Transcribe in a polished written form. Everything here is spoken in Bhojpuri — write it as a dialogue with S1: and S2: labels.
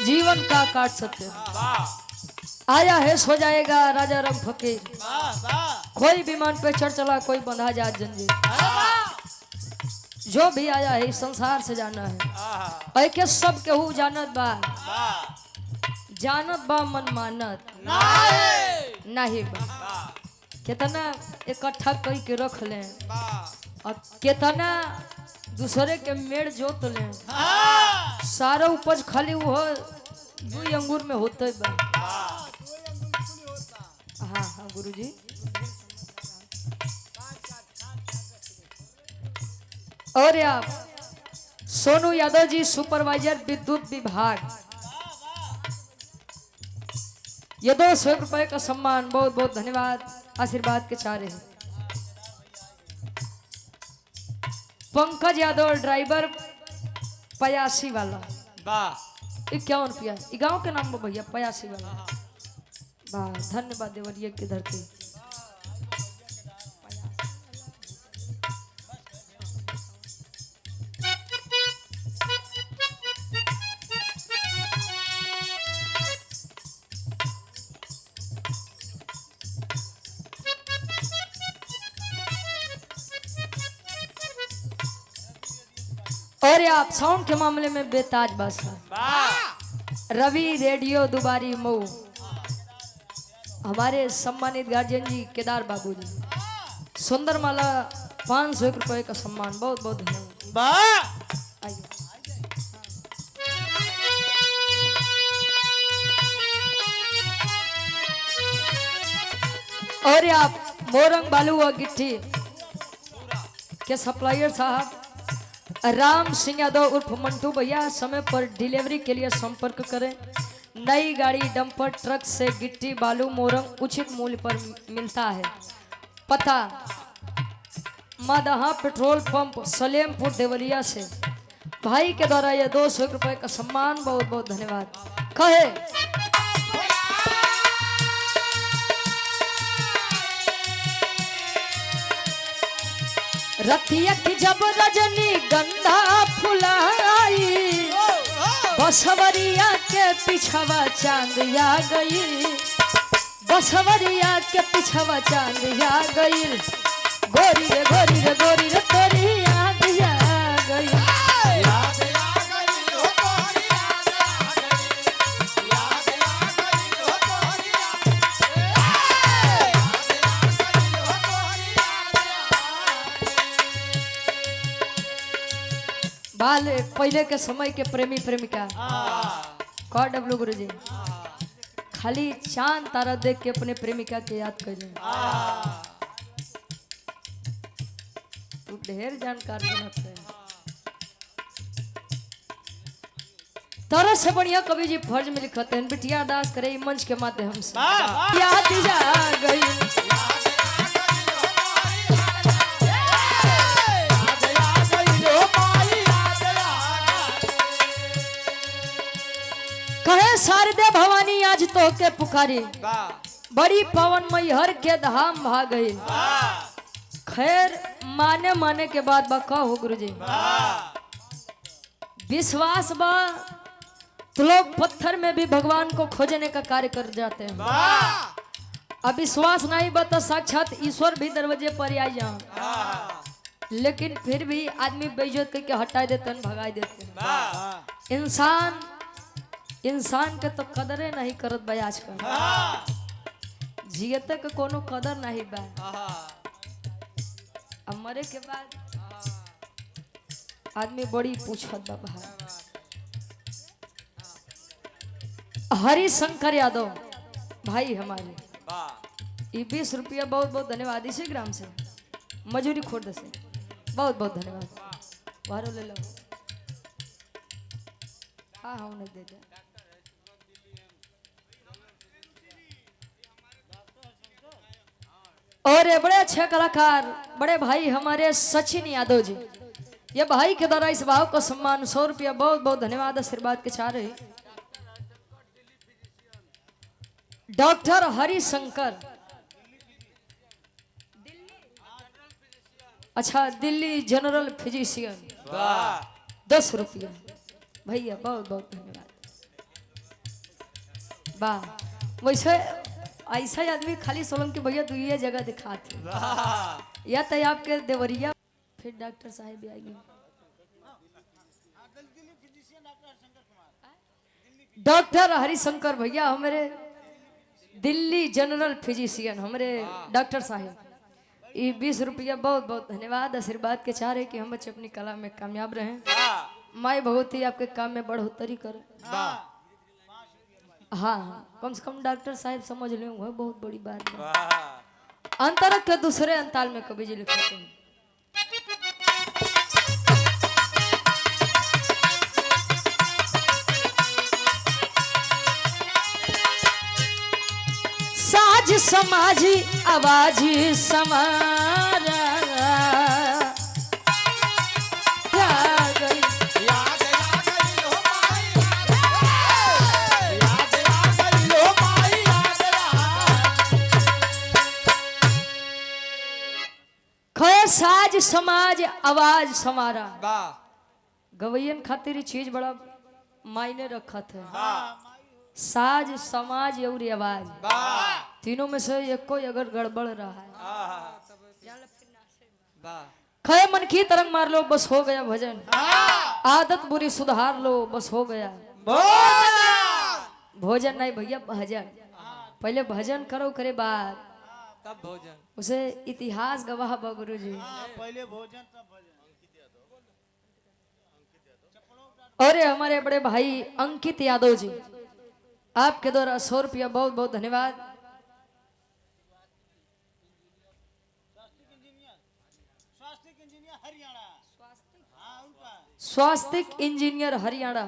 S1: जीवन का काट सत्य आया है सो जाएगा राजा रंग फकीर। कोई विमान पे चढ़ चला कोई बंधा जा जंजीर। जो भी आया है इस संसार से जाना है ऐ के सब केहू जानत बा मन मानत नहीं बा। कितना इकट्ठा कई के रख ले और कितना दूसरे के मेड़ जोत ले सारा उपज खाली वो 2 अंगूर में होते बा। हाँ हाँ गुरुजी। और आप सोनू यादव जी सुपरवाइजर विद्युत विभाग ये 200 रुपए का सम्मान बहुत बहुत धन्यवाद आशीर्वाद के चारे हैं। पंकज यादव ड्राइवर पयासी वाला 51 रुपया गाँव के नाम में भैया पयासी वाला वाह धन्यवाद देवरिया की धरती। और आप साउंड के मामले में बेताज बादशाह रवि रेडियो दुबारी मऊ हमारे सम्मानित गार्जियन जी केदार बाबू जी सुंदर माला 500 रुपए का सम्मान बहुत बहुत धन्यवाद। और आप मोरंग बालू और गिट्टी के सप्लायर साहब राम सिंह यादव उर्फ मंटू भैया समय पर डिलीवरी के लिए संपर्क करें। नई गाड़ी डंपर ट्रक से गिट्टी बालू मोरंग उचित मूल्य पर मिलता है। पता मदहा पेट्रोल पंप सलेमपुर देवरिया से भाई के द्वारा यह 200 रुपए का सम्मान बहुत बहुत धन्यवाद। कहे रतिया की जब रजनी गंधा फुलाई बसवरिया के पिछवा चांद आ गई बसवरिया के पिछवा चांद आ गई गोरी रे गोरी रे गोरी रे तोरी याद आ गई। बाल पहले के समय के प्रेमी प्रेमिका कौ डब्लू गुरु जी खाली चांद तारा देख के अपने प्रेमिका के याद कर तू ढेर जानकार बनत है। तरह से बढ़िया कवि जी फर्ज में लिखते हैं बिटिया दास करे मंच के माध्यम से याद जा गई। कहे शारदे भवानी आज तो के पुकारी बड़ी पवन मैहर के धाम भाग गई। खैर माने माने के बाद बा हो गुरु जी विश्वास बा तो लोग पत्थर में भी भगवान को खोजने का कार्य कर जाते हैं। अब विश्वास नहीं बा तो साक्षात ईश्वर भी दरवाजे पर आ जाओ लेकिन फिर भी आदमी बेइज्जत करके हटा देते हैं भगा देते हैं। इंसान के तो कदरे नहीं करत बा आजकल जियते के कोनो कदर नहीं बा। अब मरे के बाद आदमी बड़ी पूछत बा भाई। हरि शंकर यादव भाई हमारे ये 20 रुपया बहुत बहुत धन्यवाद। इसी ग्राम से मजूरी खोट से बहुत बहुत धन्यवाद। बाहर ले लो। हाँ हाँ उन्हें दे दे। और ये बड़े अच्छे कलाकार बड़े भाई हमारे सचिन यादव जी ये भाई के द्वारा इस भाव को सम्मान 100 रुपया बहुत बहुत धन्यवाद आशीर्वाद के चाह रहे। डॉक्टर हरिशंकर अच्छा दिल्ली जनरल फिजिशियन 10 रुपया भैया बहुत बहुत धन्यवाद। वाह। वैसे ऐसा ही आदमी खाली सोलम के भैया दुइये जगह दिखाते या तो आपके देवरिया फिर डॉक्टर साहब भी आएंगे। डॉक्टर हरिशंकर भैया हमारे दिल्ली जनरल फिजिशियन हमारे डॉक्टर साहब। ये 20 रुपया बहुत बहुत धन्यवाद आशीर्वाद के चाह रहे कि हम बच्चे अपनी कला में कामयाब रहें। माई बहुत ही आपके काम में बढ़ोतरी करे। हाँ कम से कम डॉक्टर साहब समझ ले वह बहुत बड़ी बात है। अंतर के दूसरे अंताल में कवि जी लिखते हैं। साज समाजी आवाजी समारा साज समाज आवाज समारा। गवैयन खातिर चीज बड़ा मायने रखा था। साज समाज और आवाज तीनों में से एक कोई अगर गड़बड़ रहा है खय मन की तरंग मार लो बस हो गया भजन। आदत बुरी सुधार लो बस हो गया भोजन। नहीं भैया भजन पहले भजन करो करे बाद तब भोजन। उसे इतिहास गवाह बा गुरु जी। पहले भोजन तब भजन। और हमारे बड़े भाई अंकित यादव जी आपके द्वारा 100 रुपया बहुत बहुत धन्यवाद। स्वास्थ्य इंजीनियर हरियाणा